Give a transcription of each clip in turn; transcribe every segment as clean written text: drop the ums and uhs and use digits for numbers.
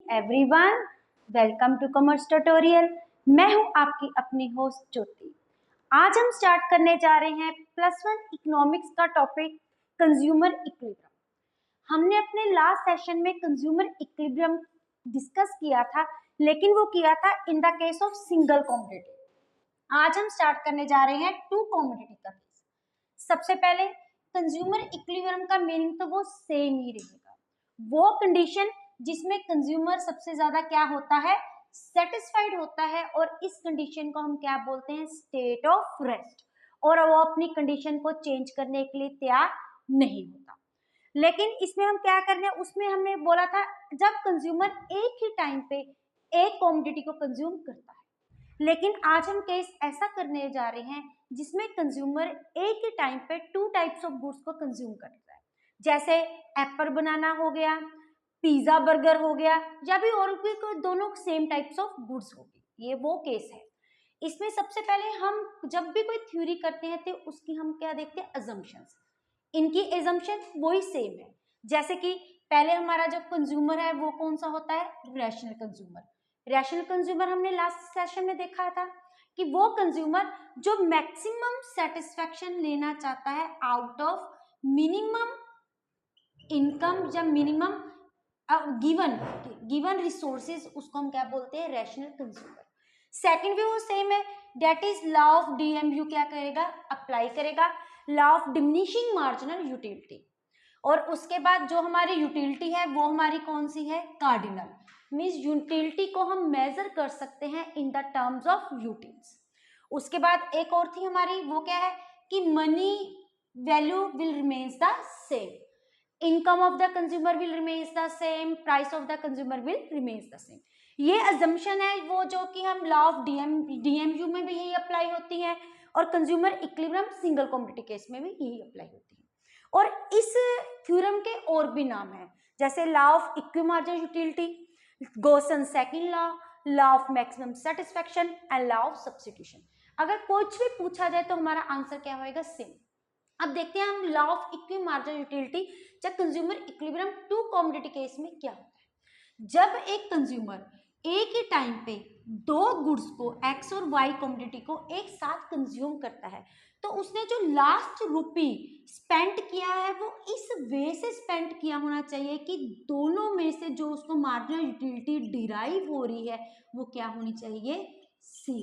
Everyone, welcome to commerce tutorial. मैं हूं आपकी अपनी होस्ट ज्योति। आज हम स्टार्ट करने जा रहे हैं +1 इकोनॉमिक्स का टॉपिक कंज्यूमर इक्विलिब्रियम। हमने अपने लास्ट सेशन में कंज्यूमर इक्विलिब्रियम डिस्कस किया था, लेकिन वो किया था इन the case of single commodity. आज हम स्टार्ट करने जा रहे हैं 2 कमोडिटी का केस। सबसे पहले कंज्यूमर इक्विलिब्रियम का मीनिंग तो वो सेम ही रहेगा, वो कंडीशन जिसमें कंज्यूमर सबसे ज्यादा क्या होता है, सेटिस्फाइड होता है, और इस कंडीशन को हम क्या बोलते हैं, स्टेट ऑफ रेस्ट, और वो अपनी कंडीशन को चेंज करने के लिए तैयार नहीं होता। लेकिन इसमें हम क्या कर रहे हैं, उसमें हमने बोला था जब कंज्यूमर एक ही टाइम पे एक कमोडिटी को कंज्यूम करता है। लेकिन आज हम केस ऐसा करने जा रहे हैं जिसमें कंज्यूमर एक ही टाइम पे 2 टाइप्स ऑफ गुड्स को कंज्यूम करता है, जैसे एप्पल बनाना हो गया, पिज्जा बर्गर हो गया, या भी और भी कोई दोनों सेम टाइप्स ऑफ गुड्स होगी। ये वो केस है। इसमें सबसे पहले हम जब भी कोई थ्योरी करते हैं तो उसकी हम क्या देखते हैं, अजम्पशंस। इनकी एजम्पशन वही सेम है। जैसे कि पहले हमारा जो कंज्यूमर है वो कौन सा होता है, रैशनल कंज्यूमर। रैशनल कंज्यूमर हमने लास्ट सेशन में देखा था कि वो कंज्यूमर जो मैक्सिमम सेटिस्फेक्शन लेना चाहता है आउट ऑफ मिनिमम इनकम या मिनिमम गिवन रिसोर्सेज, उसको हम क्या बोलते हैं, रैशनल कंज्यूमर। सेकंड भी वो सेम है, that is law of DMU क्या करेगा, अप्लाई करेगा, law of diminishing marginal utility. और उसके बाद जो हमारी यूटिलिटी है वो हमारी कौन सी है, कार्डिनल। मींस यूटिलिटी को हम मेजर कर सकते हैं in the terms of utils. उसके बाद एक और थी हमारी, वो क्या है कि money value will remains the same, income of the consumer will remains the same, price of the consumer will remains the same। ये assumption है वो जो कि हम law of DMU में भी यही अप्लाई होती है, और consumer equilibrium single commodity case में भी यही अप्लाई होती है। और इस थ्योरम के और भी नाम है, जैसे law of equi marginal utility, Gossen second law, law of maximum satisfaction and law of substitution. अगर कुछ भी पूछा जाए तो हमारा आंसर क्या होगा, सेम। अब देखते हैं हम law of equi marginal utility या कंज्यूमर इक्विलिब्रियम 2 कमोडिटी केस में क्या होता है। जब एक कंज्यूमर एक ही टाइम पे 2 गुड्स को एक्स और वाई कमोडिटी को एक साथ कंज्यूम करता है, तो उसने जो लास्ट रुपी स्पेंड किया है वो इस वे से स्पेंड किया होना चाहिए कि दोनों में से जो उसको मार्जिनल यूटिलिटी डिराइव हो रही है वो क्या होनी चाहिए, सी।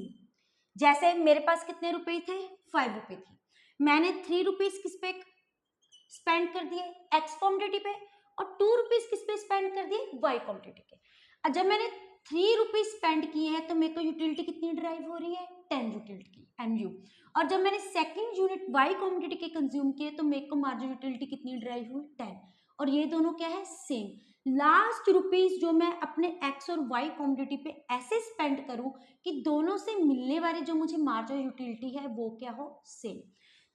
जैसे मेरे पास कितने रुपए थे, 5 रुपए थे, मैंने 3 रुपीज किस पे स्पेंड कर दिए, एक्स कमोडिटी पे, और 2 रुपीज किस पे स्पेंड कर दिए, वाई कमोडिटी के। और जब मैंने 3 रुपीज स्पेंड किए हैं तो मेरे को यूटिलिटी कितनी ड्राइव हो रही है, 10 यूटिलिटी एमयू। और जब मैंने सेकंड यूनिट वाई कमोडिटी के कंज्यूम किए तो मेरे को मार्जिनल यूटिलिटी कितनी ड्राइव हुई, 10। और ये दोनों क्या है, सेम। लास्ट रुपीज जो मैं अपने एक्स और वाई कमोडिटी पे ऐसे स्पेंड करूं कि दोनों से मिलने वाली जो मुझे मार्जिनल यूटिलिटी है वो क्या हो, सेम।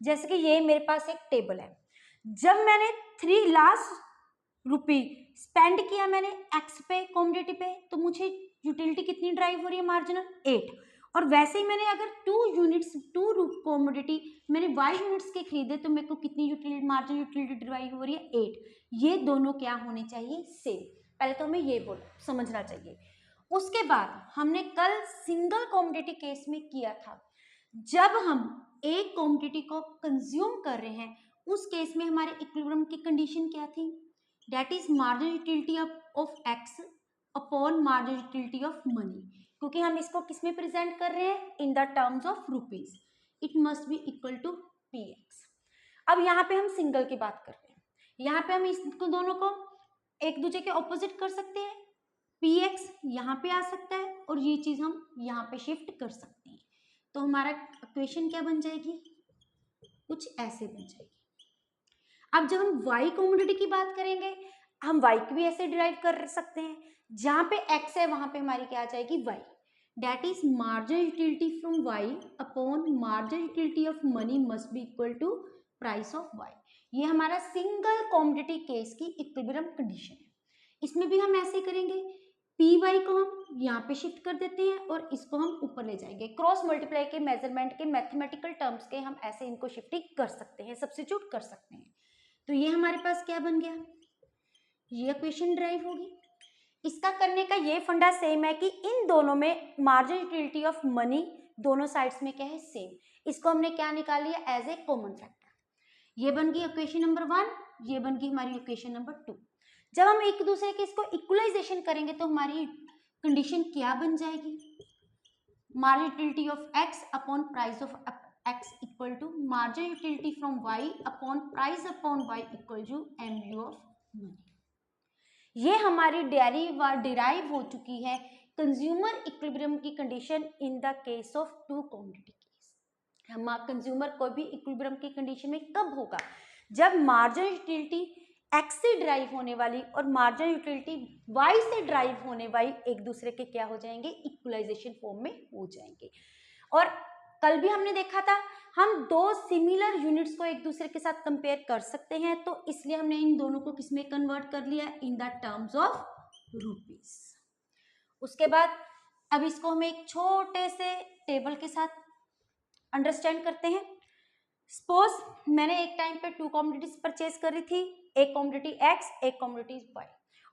जैसे कि ये मेरे पास एक टेबल है, जब मैंने 3 लास्ट रुपी स्पेंड किया मैंने एक्स पे कमोडिटी पे, तो मुझे यूटिलिटी कितनी ड्राइव हो रही है, मार्जिनल 8। और वैसे ही मैंने अगर 2 यूनिट्स 2 कमोडिटी मैंने वाई यूनिट्स के खरीदे तो मेरे को कितनी यूटिलिटी, मार्जिनल यूटिलिटी ड्राइव हो रही है, 8। ये दोनों क्या होने चाहिए, सेम। पहले तो हमें ये समझना चाहिए। उसके बाद हमने कल सिंगल कमोडिटी केस में किया था, जब हम एक कमोडिटी को कंज्यूम कर रहे हैं उस केस में हमारे इक्विलिब्रियम की कंडीशन क्या थी, that is marginal utility of X upon marginal utility of money. क्योंकि हम इसको किस में प्रेजेंट कर रहे हैं, in the terms of rupees, it must be equal to P X. अब यहाँ पे हम सिंगल की बात कर रहे हैं, यहाँ पे हम इसको दोनों को एक दूसरे के ऑपोजिट कर सकते हैं, पी एक्स यहाँ पे आ सकता है और ये चीज हम यहाँ पे शिफ्ट कर सकते हैं। तो हमारा इक्वेशन क्या बन जाएगी, कुछ ऐसे बन जाएगी। अब जब हम y कमोडिटी की बात करेंगे, हम y की भी ऐसे डिराइव कर सकते हैं, जहां पे x है वहां पे हमारी क्या आ जाएगी, y। That is marginal utility from y upon marginal utility of money must be equal to price of y। ये हमारा सिंगल कमोडिटी केस की इक्विलिब्रियम कंडीशन है। इसमें भी हम ऐसे करेंगे, पी वाई को हम यहाँ पे शिफ्ट कर देते हैं और इसको हम ऊपर ले जाएंगे। क्रॉस मल्टीप्लाई के मेजरमेंट के मैथमेटिकल टर्म्स के हम ऐसे इनको शिफ्टिंग कर सकते हैं, सब्स्टिट्यूट कर सकते हैं। तो ये हमारे पास क्या बन गया, ये इक्वेशन ड्राइव होगी। इसका करने का ये फंडा सेम है कि इन दोनों में मार्जिनल यूटिलिटी ऑफ मनी दोनों साइड्स में क्या है, सेम। इसको हमने क्या निकाल लिया, एज ए कॉमन फैक्टर। ये बन गई इक्वेशन नंबर 1, ये बन गई हमारी इक्वेशन नंबर 2। जब हम एक दूसरे के इसको इक्वलाइजेशन करेंगे तो हमारी कंडीशन क्या बन जाएगी, marginal utility of X upon price of X equal to marginal utility from Y upon price upon Y equal to MU of money. ये हमारी डिराइव हो चुकी है कंज्यूमर इक्विलिब्रियम की condition in the case of two commodity case. हम consumer कोई भी equilibrium की कंडीशन में कब होगा, जब मार्जिनल यूटिलिटी एक्स से ड्राइव होने वाली और मार्जिनल यूटिलिटी वाई से ड्राइव होने वाली एक दूसरे के क्या हो जाएंगे, इक्वलाइजेशन फॉर्म में हो जाएंगे। और कल भी हमने देखा था हम दो सिमिलर यूनिट्स को एक दूसरे के साथ कंपेयर कर सकते हैं, तो इसलिए हमने इन दोनों को किसमें कन्वर्ट कर लिया, इन द टर्म्स ऑफ रुपीस। उसके बाद अब इसको हम एक छोटे से टेबल के साथ अंडरस्टैंड करते हैं। सपोज मैंने एक टाइम पे 2 कमोडिटीज परचेज करी थी, एक कमोडिटी एक्स, एक कमोडिटी वाई,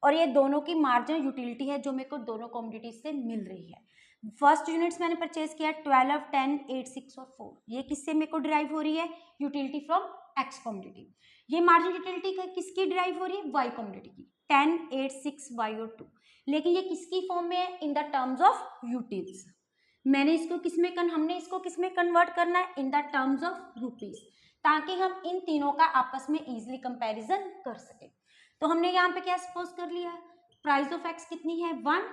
और ये दोनों की मार्जिनल यूटिलिटी है जो मेरे को दोनों कमोडिटीज से मिल रही है। फर्स्ट यूनिट्स मैंने परचेज किया 12, 10, 8, 6 और 4। ये किससे मेरे को डिराइव हो रही है, यूटिलिटी फ्रॉम एक्स कमोडिटी। ये मार्जिनल यूटिलिटी किसकी डिराइव हो रही है, वाई कमोडिटी की, 10, 8, 6, वाई और 2। लेकिन ये किसकी फॉर्म में है, इन द टर्म्स ऑफ यूटिल्स। मैंने इसको किसमें हमने इसको किसमें कन्वर्ट करना है, इन द टर्म्स ऑफ रुपीस, ताकि हम इन तीनों का आपस में इजीली कंपैरिजन कर सके। तो हमने यहाँ पे क्या सपोज कर लिया, प्राइस ऑफ एक्स कितनी है 1,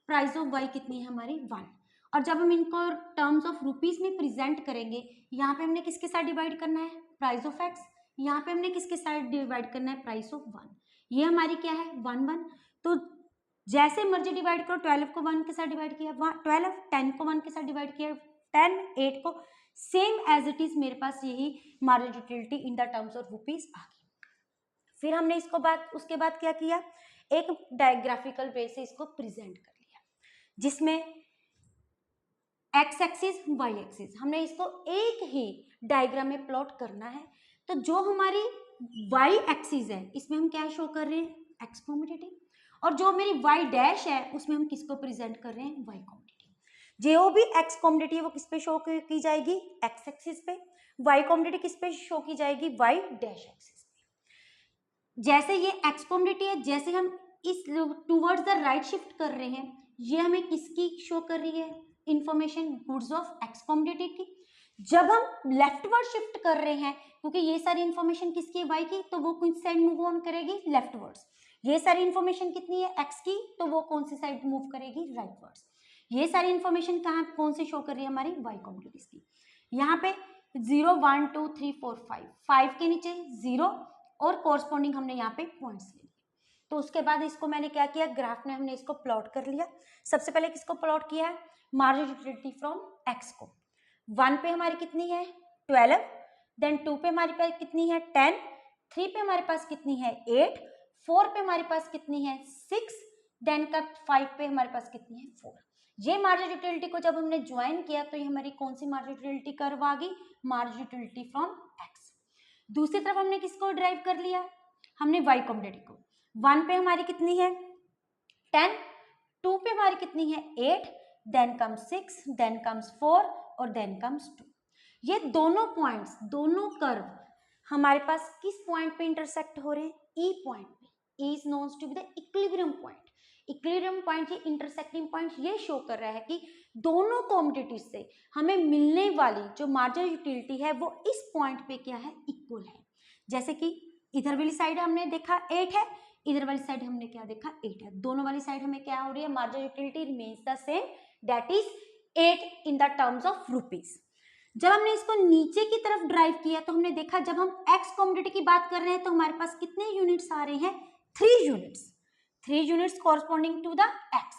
प्राइस ऑफ वाई कितनी है हमारी 1। और जब हम इनको टर्म्स ऑफ रुपीस में प्रेजेंट करेंगे, यहाँ पे हमने किसके साथ डिवाइड करना है, प्राइस ऑफ एक्स, यहाँ पे हमने किसके साथ डिवाइड करना है, प्राइस ऑफ 1। ये हमारी क्या है 1, 1। तो जैसे मर्जी डिवाइड करो, 12 को 1 के साथ डिवाइड किया 12, 10 को 1 के साथ डिवाइड किया 10, 8 को, सेम एज इट इज मेरे पास यही marginal utility in the terms of rupees आ गई। फिर हमने इसको उसके बाद क्या किया, एक डायग्राफिकल वे से इसको प्रेजेंट कर लिया, जिसमें एक्स एक्सिस वाई एक्सिस हमने इसको एक ही डायग्राम में प्लॉट करना है। तो जो हमारी वाई एक्सिस है इसमें हम क्या शो कर रहे हैं, एक्स कमोडिटी, और जो मेरी वाई डैश है उसमें हम किसको प्रेजेंट कर रहे हैं, वाई कमोडिटी। जो भी एक्स कमोडिटी है वो किस पे शो की जाएगी, एक्स एक्सिस पे। वाई कमोडिटी किस पे शो की जाएगी, वाई डैश एक्सिस पे। जैसे ये एक्स कमोडिटी है, जैसे हम इस टूवर्ड्स द राइट शिफ्ट कर रहे हैं, ये हमें किसकी शो कर रही है, information goods of x commodity की। जब हम लेफ्टवर्ड शिफ्ट कर रहे हैं, क्योंकि ये सारी इंफॉर्मेशन किसकी है, वाई की, तो वो किस साइड मूव ऑन करेगी, लेफ्टवर्ड्स। ये सारी इंफॉर्मेशन कितनी है, एक्स की, तो वो कौन सी साइड मूव करेगी, राइटवर्ड्स। ये सारी इंफॉर्मेशन कहाँ कौन से शो कर रही है, हमारी वाई कमोडिटीज की। यहाँ पे 0, 1, 2, 3, 4, 5 के नीचे 0 और कोरस्पॉन्डिंग हमने यहाँ पे पॉइंट्स ले लिए। तो उसके बाद इसको मैंने क्या किया, ग्राफ में हमने इसको प्लॉट कर लिया। सबसे पहले किसको प्लॉट किया है, मार्जिनल यूटिलिटी फ्रॉम एक्स को। 1 पे हमारी कितनी है 12, देन 2 पे हमारे पास कितनी है 10, 3 पे हमारे पास कितनी है 8, 4 पे हमारे पास कितनी है 6, देन का 5 पे हमारे पास कितनी है 4। ये मार्जिनल यूटिलिटी को जब हमने ज्वाइन किया तो ये हमारी कौन सी मार्जिनल यूटिलिटी कर्व आ गई, मार्जिनल यूटिलिटी फ्रॉम एक्स। दूसरी तरफ हमने किसको ड्राइव कर लिया, हमने वाई कमोडिटी को। 1 पे हमारी कितनी है 10, 2 पे हमारी कितनी है 8, देन कम्स 6, देन कम्स 4 और देन कम्स 2। ये दोनों पॉइंट्स, दोनों कर्व हमारे पास किस पॉइंट पे इंटरसेक्ट हो रहे हैं, ई पॉइंट पे। E is known to be the equilibrium point. Equilibrium point, ये इंटरसेक्टिंग पॉइंट ये शो कर रहा है कि दोनों कमोडिटीज से हमें मिलने वाली जो मार्जिनल यूटिलिटी है वो इस पॉइंट पे क्या है, इक्वल है। जैसे कि इधर वाली साइड हमने देखा 8 है, इधर वाली साइड हमने क्या देखा 8 है। दोनों वाली साइड हमें क्या हो रही है, marginal utility remains the same, that is 8 in the terms of rupees. जब हमने इसको नीचे की तरफ ड्राइव किया तो हमने देखा जब हम एक्स कमोडिटी की बात कर रहे हैं तो हमारे पास कितने यूनिट्स आ रहे हैं, 3 units, 3 units corresponding to the X.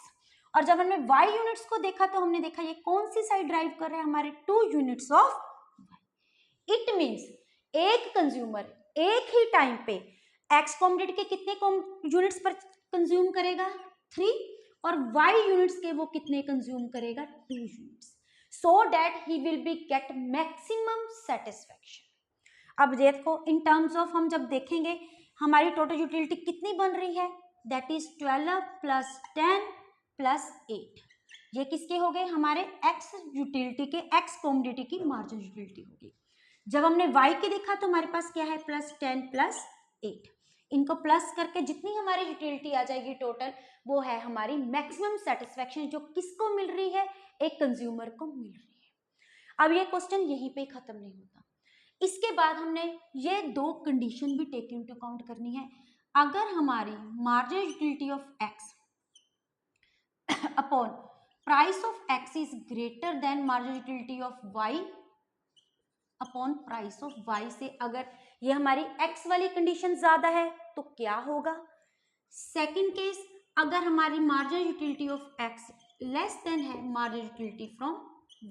और जब हमने वाई यूनिट्स को देखा तो हमने देखा ये कौन सी साइड ड्राइव कर रहे हैं, हमारे 2 units of Y. It means एक कंज्यूमर एक ही टाइम पे एक्स कमोडिटी के कितने यूनिट्स पर कंज्यूम करेगा 3, और वाई यूनिट्स के वो कितने कंज्यूम करेगा 2 units, so that he will be get maximum satisfaction। अब देखो इन टर्म्स ऑफ हम जब देखेंगे हमारी टोटल यूटिलिटी कितनी बन रही है दैट इज 12 प्लस 10 प्लस 8। ये किसके हो गए? हमारे एक्स यूटिलिटी के, एक्स कमोडिटी की मार्जिन यूटिलिटी होगी। जब हमने वाई के देखा तो हमारे पास क्या है? Plus 10 plus 8। इनको प्लस करके जितनी हमारी यूटिलिटी आ जाएगी टोटल, वो है हमारी मैक्सिमम सेटिस्फेक्शन, जो किसको मिल रही है? एक कंज्यूमर को मिल रही है। अब ये क्वेश्चन यहीं पे खत्म नहीं होता। इसके बाद हमने ये दो कंडीशन भी टेक इनटू अकाउंट करनी है। अगर हमारी margin utility of X upon price of X is greater than margin utility of Y upon price of Y से अगर ये हमारी एक्स वाली कंडीशन ज्यादा है तो क्या होगा? सेकंड केस, अगर हमारी margin utility of X less than है margin utility from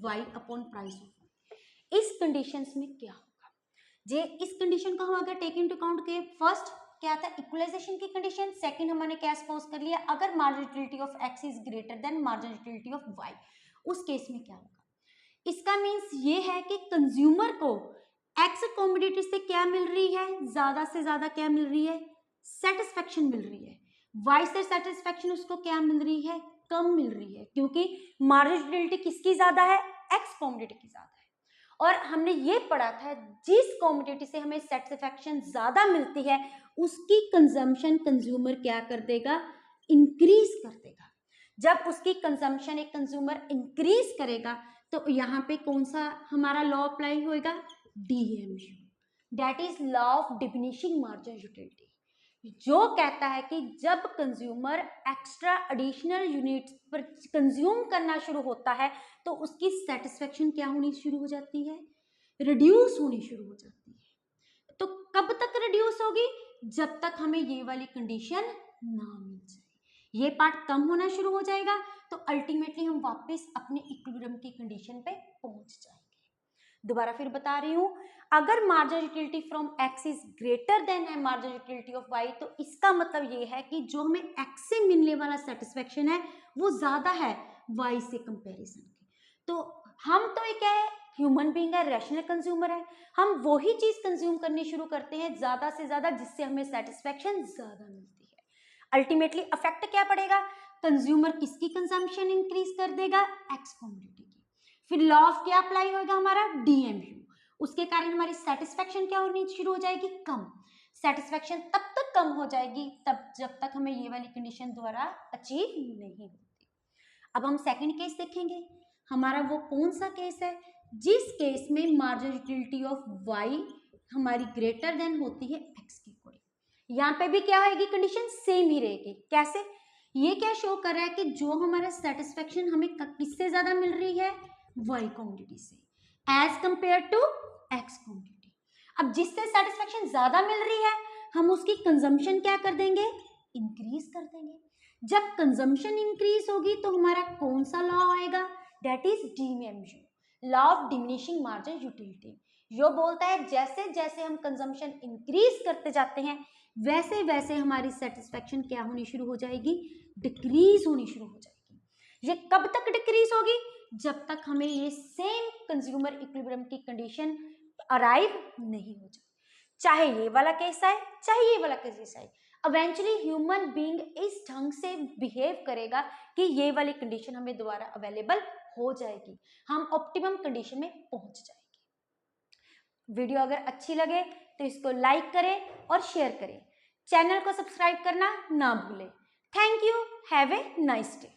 Y upon price of Y, इस कंडीशंस में क्या होगा? जे इस कंडीशन को हम अगर टेक इनटू अकाउंट के, फर्स्ट क्या था? इक्वलाइजेशन की कंडीशन। सेकंड हमने क्या सपोज कर लिया? अगर margin utility of X is greater than margin utility of Y, उस केस में क्या होगा? इसका मीन्स ये है कि कंज्यूमर को एक्स कमोडिटी से क्या मिल रही है? ज्यादा से ज्यादा क्या मिल रही है? सेटिस्फेक्शन मिल रही है। वाई से सेटिस्फेक्शन उसको क्या मिल रही है? कम मिल रही है, क्योंकि मार्जिन यूटिलिटी किसकी ज्यादा है? एक्स कमोडिटी की ज्यादा है। और हमने ये पढ़ा था जिस कमोडिटी से हमें सेटिस्फेक्शन ज्यादा मिलती है उसकी कंजम्पशन कंज्यूमर क्या कर देगा? इंक्रीज कर देगा। जब उसकी कंजम्पशन एक कंज्यूमर इंक्रीज करेगा तो यहाँ पे कौन सा हमारा लॉ अप्लाई होएगा? DMU, that is law of diminishing margin utility, जो कहता है कि जब कंज्यूमर एक्स्ट्रा एडिशनल यूनिट्स पर कंज्यूम करना शुरू होता है तो उसकी सेटिस्फेक्शन क्या होनी शुरू हो जाती है? रिड्यूस होनी शुरू हो जाती है। तो कब तक रिड्यूस होगी? जब तक हमें ये वाली कंडीशन ना मिल जाए। ये पार्ट कम होना शुरू हो जाएगा तो अल्टीमेटली हम वापस अपने इक्विलिब्रियम की कंडीशन पे पहुंच जाएंगे। दोबारा फिर बता रही हूं, अगर margin utility from x is greater then है मार्जिन यूटिलिटी ऑफ वाई, तो इसका मतलब ये है कि जो हमें एक्स से मिलने वाला सेटिस्फेक्शन है वो ज्यादा है वाई से कंपैरिजन के। तो हम तो एक है ह्यूमन बीइंग है, रैशनल कंज्यूमर है, हम वही चीज कंज्यूम करनी शुरू करते हैं ज्यादा से ज्यादा जिससे हमें सेटिस्फेक्शन ज्यादा मिलती है। अल्टीमेटली इफेक्ट क्या पड़ेगा? कंज्यूमर किसकी कंजम्पशन इंक्रीज कर देगा? एक्स कमोडिटी की। फिर लॉ ऑफ क्या अप्लाई होगा? हमारा DMU। उसके कारण हमारी सेटिस्फेक्शन क्या होनी शुरू हो जाएगी? कम। सेटिस्फेक्शन तब तक कम हो जाएगी तब जब तक हमें ये वाली कंडीशन द्वारा अचीव नहीं होती। अब हम सेकंड केस देखेंगे। हमारा वो कौन सा केस है? जिस केस में मार्जिन यूटिलिटी ऑफ वाई हमारी ग्रेटर देन होती है एक्स के अकॉर्डिंग। यहाँ पे भी क्या होगी? कंडीशन सेम ही रहेगी। कैसे? ये क्या शो कर रहा है कि जो हमारा सेटिस्फेक्शन हमें किससे ज्यादा मिल रही है? वाई कमोडिटी से as compared to X commodity. अब जिससे सेटिस्फेक्शन ज्यादा मिल रही है हम उसकी कंजम्पशन क्या कर देंगे? इंक्रीज कर देंगे। जब कंजम्पशन इंक्रीज होगी तो हमारा कौन सा लॉ आएगा? That is DMU, law of diminishing margin utility. जो बोलता है जैसे जैसे हम कंजम्पशन इंक्रीज करते जाते हैं वैसे वैसे हमारी सेटिस्फेक्शन क्या होनी शुरू हो जाएगी? डिक्रीज होनी शुरू हो जाएगी। ये कब तक डिक्रीज होगी? जब तक हमें ये सेम कंज्यूमर इक्विलिब्रियम की कंडीशन अराइव नहीं हो जाए। चाहे ये वाला केस आए चाहे ये वाला केस आए, इवेंचुअली ह्यूमन बीइंग इस ढंग से बिहेव करेगा कि ये वाली कंडीशन हमें दोबारा अवेलेबल हो जाएगी, हम ऑप्टिमम कंडीशन में पहुंच जाएंगे। वीडियो अगर अच्छी लगे तो इसको लाइक करें और शेयर करें। चैनल को सब्सक्राइब करना ना भूलें। Thank you. Have a nice day.